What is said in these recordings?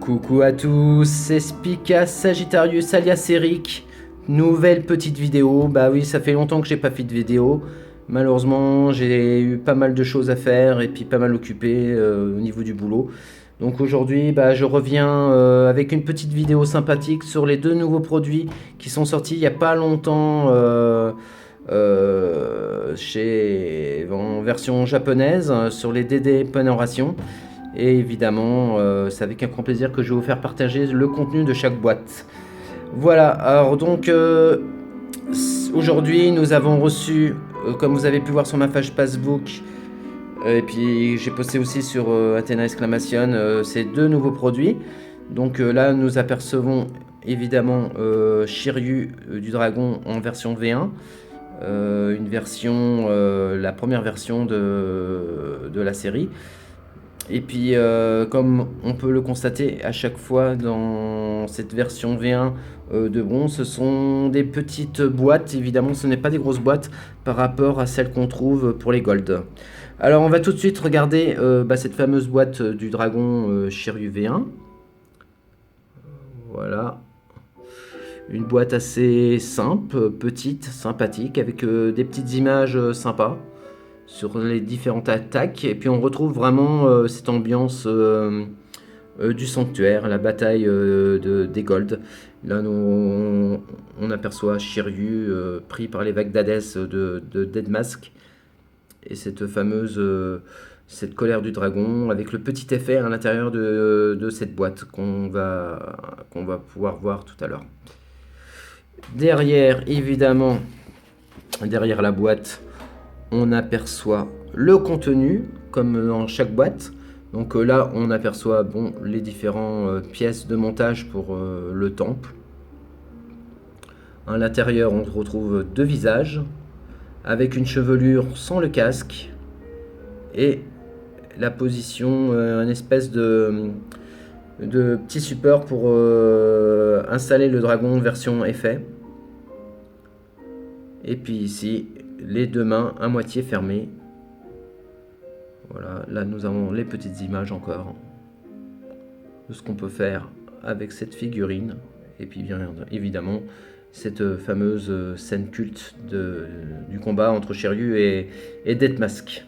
Coucou à tous, c'est Spica Sagittarius alias Eric. Nouvelle petite vidéo. Bah oui, ça fait longtemps que j'ai pas fait de vidéo. Malheureusement, j'ai eu pas mal de choses à faire et puis pas mal occupé au niveau du boulot. Donc aujourd'hui, bah, je reviens avec une petite vidéo sympathique sur les deux nouveaux produits qui sont sortis il y a pas longtemps en version japonaise sur les DD Panoration. Et évidemment, c'est avec un grand plaisir que je vais vous faire partager le contenu de chaque boîte. Voilà, alors donc aujourd'hui nous avons reçu, comme vous avez pu voir sur ma page Facebook, et puis j'ai posté aussi sur Athena Exclamation, ces deux nouveaux produits. Donc là nous apercevons évidemment Shiryu du dragon en version V1. Une version, la première version de la série. Et puis, comme on peut le constater à chaque fois dans cette version V1 de bronze, ce sont des petites boîtes. Évidemment, ce n'est pas des grosses boîtes par rapport à celles qu'on trouve pour les gold. Alors, on va tout de suite regarder cette fameuse boîte du dragon Shiryu V1. Voilà. Une boîte assez simple, petite, sympathique, avec des petites images sympas sur les différentes attaques, et puis on retrouve vraiment cette ambiance du sanctuaire, la bataille des Gold. Là on aperçoit Shiryu pris par les vagues d'Hadès de Dead Mask, et cette fameuse cette colère du dragon avec le petit effet à l'intérieur de cette boîte qu'on va pouvoir voir tout à l'heure. Derrière, évidemment, derrière la boîte, on aperçoit le contenu comme dans chaque boîte. Donc là on aperçoit les différentes pièces de montage pour le temple. À l'intérieur on retrouve deux visages avec une chevelure sans le casque et la position, une espèce de petit support pour installer le dragon version effet. Et puis ici les deux mains à moitié fermées. Voilà, là nous avons les petites images encore de ce qu'on peut faire avec cette figurine. Et puis bien évidemment cette fameuse scène culte du combat entre Shiryu et Death Mask.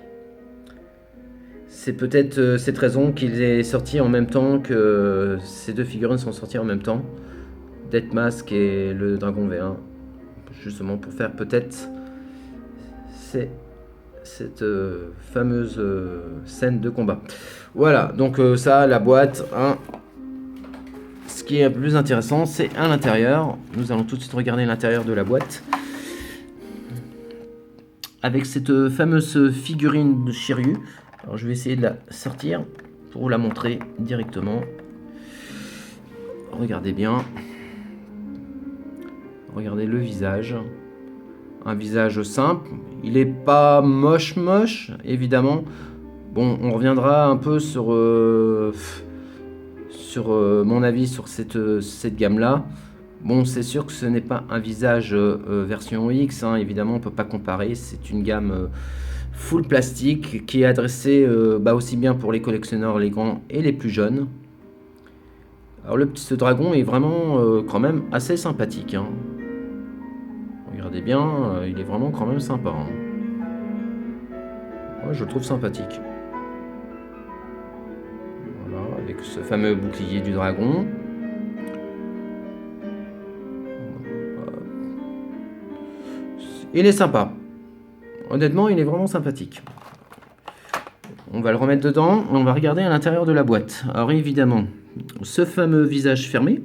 C'est peut-être cette raison qu'il est sorti en même temps, que ces deux figurines sont sorties en même temps, Death Mask et le Dragon V1, justement pour faire peut-être cette fameuse scène de combat. Voilà, donc ça, la boîte, hein. Ce qui est le plus intéressant, c'est à l'intérieur. Nous allons tout de suite regarder l'intérieur de la boîte. Avec cette fameuse figurine de Shiryu. Alors je vais essayer de la sortir pour vous la montrer directement. Regardez bien. Regardez le visage. Un visage simple. Il n'est pas moche, évidemment. Bon, on reviendra un peu sur mon avis sur cette gamme-là. Bon, c'est sûr que ce n'est pas un visage version X, hein, évidemment, on ne peut pas comparer. C'est une gamme full plastique qui est adressée aussi bien pour les collectionneurs, les grands et les plus jeunes. Alors, ce dragon est vraiment quand même assez sympathique, hein. Regardez bien, il est vraiment quand même sympa, hein. Ouais, je le trouve sympathique. Voilà, avec ce fameux bouclier du dragon. Il est sympa. Honnêtement, il est vraiment sympathique. On va le remettre dedans. On va regarder à l'intérieur de la boîte. Alors évidemment, ce fameux visage fermé.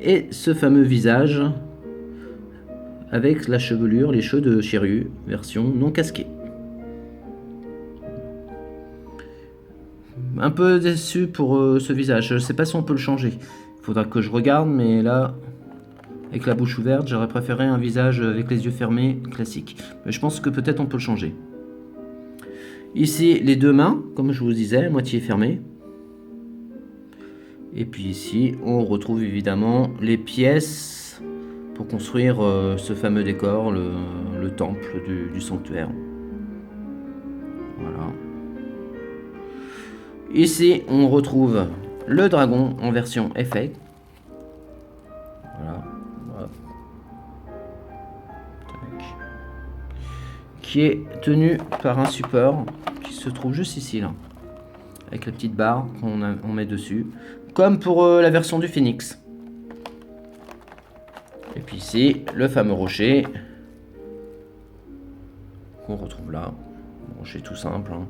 Et ce fameux visage avec la chevelure, les cheveux de Shiryu, version non casquée. Un peu déçu pour ce visage. Je ne sais pas si on peut le changer. Il faudra que je regarde, mais là, avec la bouche ouverte, j'aurais préféré un visage avec les yeux fermés, classique. Mais je pense que peut-être on peut le changer. Ici, les deux mains, comme je vous disais, moitié fermées. Et puis ici, on retrouve évidemment les pièces pour construire ce fameux décor, le temple du sanctuaire. Voilà. Ici, on retrouve le dragon en version effet. Voilà. Hop. Tac. Qui est tenu par un support qui se trouve juste ici, là. Avec la petite barre qu'on met dessus. Comme pour la version du Phoenix. Et puis ici, le fameux rocher. Qu'on retrouve là. Un rocher tout simple. Hein.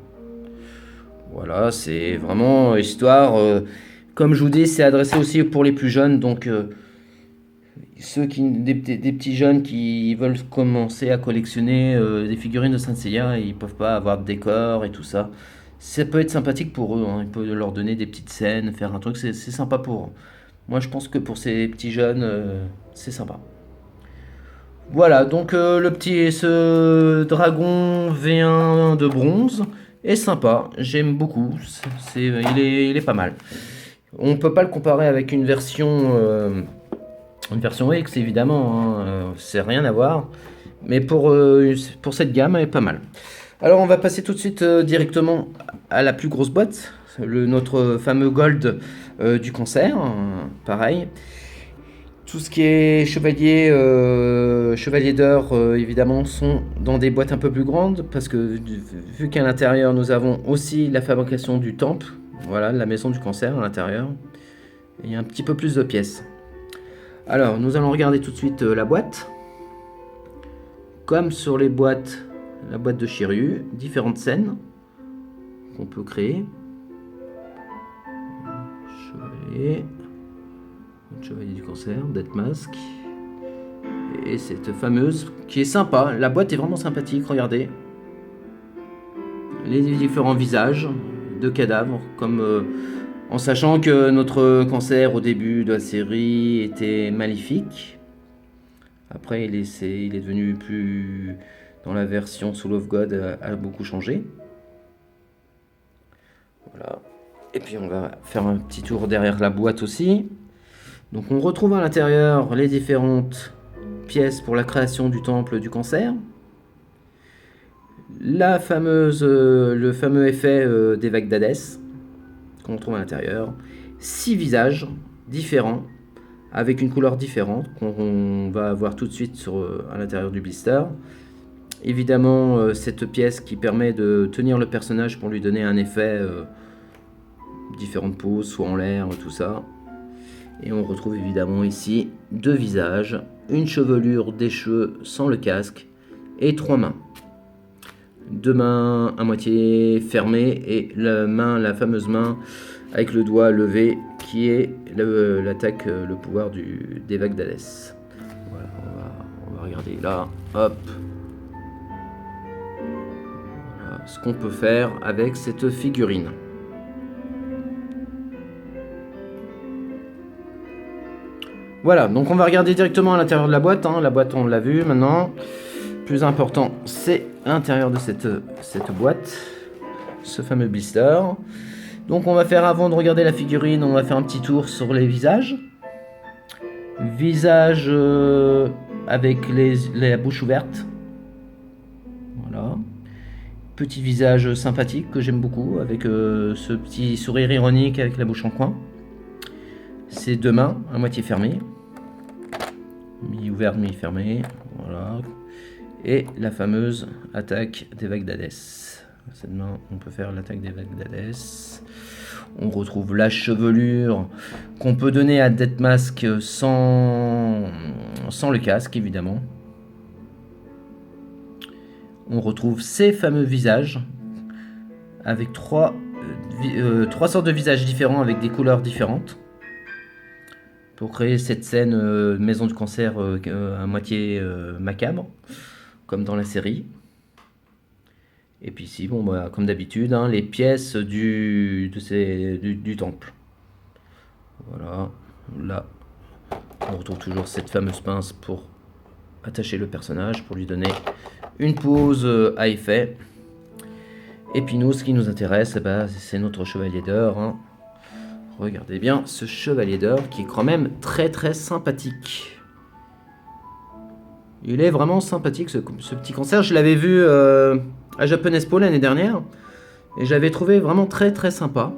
Voilà, c'est vraiment histoire. Comme je vous dis, c'est adressé aussi pour les plus jeunes. Donc, ceux des petits jeunes qui veulent commencer à collectionner des figurines de Saint Seiya, ils peuvent pas avoir de décor et tout ça. Ça peut être sympathique pour eux. Hein. Il peut leur donner des petites scènes, faire un truc. C'est sympa pour eux. Moi, je pense que pour ces petits jeunes, c'est sympa. Voilà, donc ce dragon V1 de bronze est sympa, j'aime beaucoup, il est pas mal. On peut pas le comparer avec une version X évidemment, hein, c'est rien à voir, mais pour cette gamme elle est pas mal. Alors on va passer tout de suite directement à la plus grosse boîte, notre fameux Gold du concert, pareil. Tout ce qui est chevalier d'or, évidemment, sont dans des boîtes un peu plus grandes, parce que vu qu'à l'intérieur, nous avons aussi la fabrication du temple, voilà, la maison du cancer à l'intérieur. Il y a un petit peu plus de pièces. Alors, nous allons regarder tout de suite la boîte. Comme sur les boîtes, la boîte de Shiryu, différentes scènes qu'on peut créer. Chevalier du cancer, Death Mask. Et cette fameuse qui est sympa. La boîte est vraiment sympathique, regardez. Les différents visages de cadavres, comme en sachant que notre cancer au début de la série était maléfique. Après, il est devenu plus. Dans la version Soul of God, a beaucoup changé. Voilà. Et puis, on va faire un petit tour derrière la boîte aussi. Donc on retrouve à l'intérieur les différentes pièces pour la création du temple du cancer. Le fameux effet des vagues d'Hadès qu'on retrouve à l'intérieur. 6 visages différents avec une couleur différente qu'on va avoir tout de suite à l'intérieur du blister. Évidemment cette pièce qui permet de tenir le personnage pour lui donner un effet, différentes poses, soit en l'air, tout ça. Et on retrouve évidemment ici 2 visages, une chevelure, des cheveux sans le casque et 3 mains. 2 mains à moitié fermées et la fameuse main avec le doigt levé qui est l'attaque, le pouvoir des vagues d'Hadès. Voilà, on va regarder là, hop. Voilà ce qu'on peut faire avec cette figurine. Voilà, donc on va regarder directement à l'intérieur de la boîte. Hein. La boîte, on l'a vu maintenant. Plus important, c'est l'intérieur de cette boîte. Ce fameux blister. Donc on va faire, avant de regarder la figurine, on va faire un petit tour sur les visages. Visage avec la bouche ouverte. Voilà. Petit visage sympathique que j'aime beaucoup, avec ce petit sourire ironique avec la bouche en coin. Ses 2 mains à moitié fermées. Mi-ouverte, mi-fermée. Voilà. Et la fameuse attaque des vagues d'Hadès. Cette main, on peut faire l'attaque des vagues d'Hadès. On retrouve la chevelure qu'on peut donner à Death Mask sans le casque, évidemment. On retrouve ces fameux visages avec 3 sortes de visages différents avec des couleurs différentes. Pour créer cette scène maison du cancer à moitié macabre, comme dans la série. Et puis ici, bon, bah, comme d'habitude, hein, les pièces du temple. Voilà, là, on retrouve toujours cette fameuse pince pour attacher le personnage, pour lui donner une pose à effet. Et puis nous, ce qui nous intéresse, bah, c'est notre chevalier d'or, hein. Regardez bien ce chevalier d'or qui est quand même très très sympathique. Il est vraiment sympathique ce petit cancer. Je l'avais vu à Japan Expo l'année dernière et je l'avais trouvé vraiment très très sympa.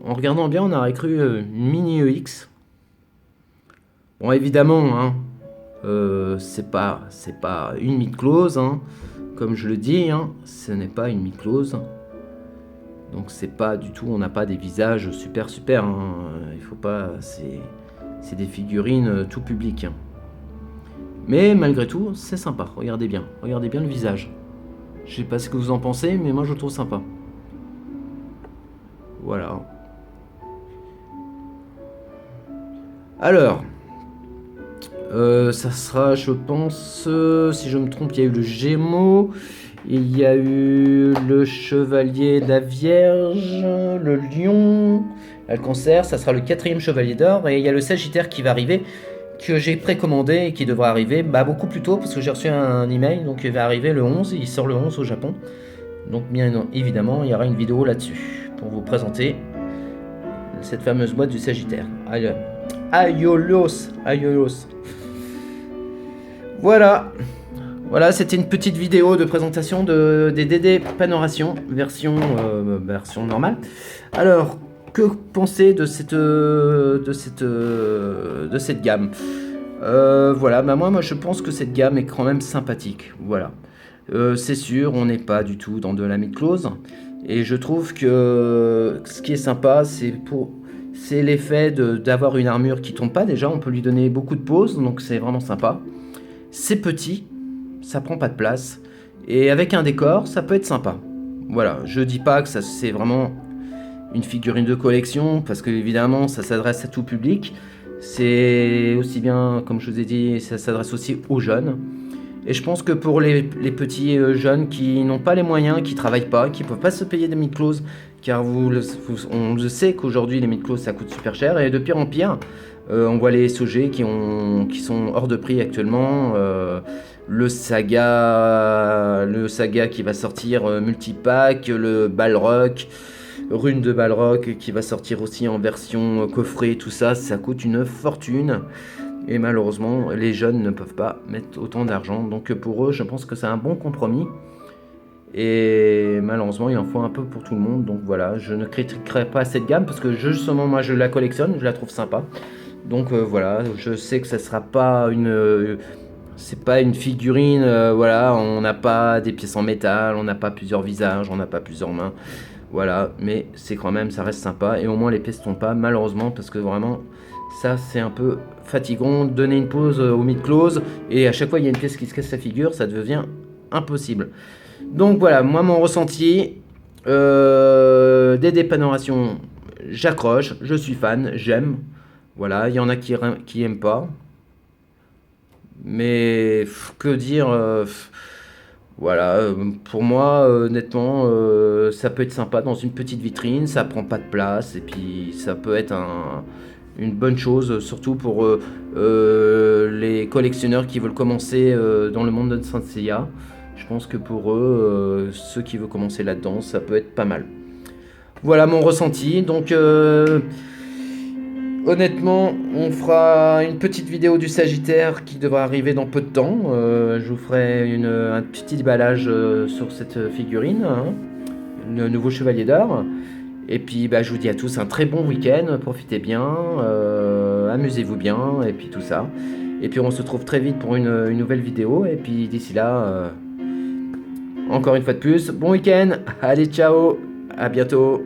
en regardant bien, on aurait cru une mini EX. Bon, évidemment, hein, c'est pas une mid-close, hein, comme je le dis, hein, ce n'est pas une mid-close. Donc c'est pas du tout, on n'a pas des visages super, hein, il faut pas, c'est des figurines tout public. Hein. Mais malgré tout, c'est sympa, regardez bien le visage. Je sais pas ce que vous en pensez, mais moi je le trouve sympa. Voilà. Alors, ça sera, je pense, si je me trompe, il y a eu le Gémeaux, il y a eu le Chevalier de la Vierge, le Lion, le Cancer, ça sera le 4e Chevalier d'Or, et il y a le Sagittaire qui va arriver, que j'ai précommandé et qui devra arriver beaucoup plus tôt, parce que j'ai reçu un email, donc il va arriver le 11, il sort le 11 au Japon. Donc bien évidemment, il y aura une vidéo là-dessus, pour vous présenter cette fameuse boîte du Sagittaire. Aiolos. Voilà, c'était une petite vidéo de présentation des DD Panoration, version normale. Alors, que penser de cette gamme? Voilà, moi je pense que cette gamme est quand même sympathique. Voilà, c'est sûr, on n'est pas du tout dans de la mid-close. Et je trouve que ce qui est sympa, c'est l'effet d'avoir une armure qui tombe pas. Déjà, on peut lui donner beaucoup de poses, donc c'est vraiment sympa. C'est petit, ça prend pas de place, et avec un décor, ça peut être sympa. Voilà, je dis pas que c'est vraiment une figurine de collection, parce que évidemment, ça s'adresse à tout public. C'est aussi bien, comme je vous ai dit, ça s'adresse aussi aux jeunes. Et je pense que pour les petits jeunes qui n'ont pas les moyens, qui travaillent pas, qui peuvent pas se payer des mid-closes, car on le sait qu'aujourd'hui les mid-closes ça coûte super cher, et de pire en pire, on voit les SOG qui sont hors de prix actuellement. Le saga qui va sortir multipack, le Balrog, Rune de Balrog qui va sortir aussi en version coffret, tout ça, ça coûte une fortune. Et malheureusement, les jeunes ne peuvent pas mettre autant d'argent. Donc pour eux, je pense que c'est un bon compromis. Et malheureusement, il en faut un peu pour tout le monde. Donc voilà, je ne critiquerai pas cette gamme parce que justement, moi, je la collectionne, je la trouve sympa. Donc voilà, je sais que ça sera pas c'est pas une figurine, voilà, on n'a pas des pièces en métal, on n'a pas plusieurs visages, on n'a pas plusieurs mains. Voilà, mais c'est quand même, ça reste sympa. Et au moins, les pièces tombent pas, malheureusement, parce que vraiment... Ça, c'est un peu fatigant, donner une pause au mid-close, et à chaque fois il y a une pièce qui se casse la figure, ça devient impossible. Donc voilà, moi mon ressenti, des dépanorations, j'accroche, je suis fan, j'aime. Voilà, il y en a qui aiment pas. Mais que dire, voilà, pour moi, honnêtement, ça peut être sympa dans une petite vitrine, ça prend pas de place, et puis ça peut être une bonne chose, surtout pour les collectionneurs qui veulent commencer dans le monde de Saint Seiya. Je pense que pour eux, ceux qui veulent commencer là-dedans, ça peut être pas mal. Voilà mon ressenti. Donc, honnêtement, on fera une petite vidéo du Sagittaire qui devra arriver dans peu de temps. Je vous ferai un petit déballage sur cette figurine, hein, le nouveau Chevalier d'Or. Et puis je vous dis à tous un très bon week-end, profitez bien, amusez-vous bien, et puis tout ça. Et puis on se retrouve très vite pour une nouvelle vidéo, et puis d'ici là, encore une fois de plus, bon week-end, allez ciao, à bientôt.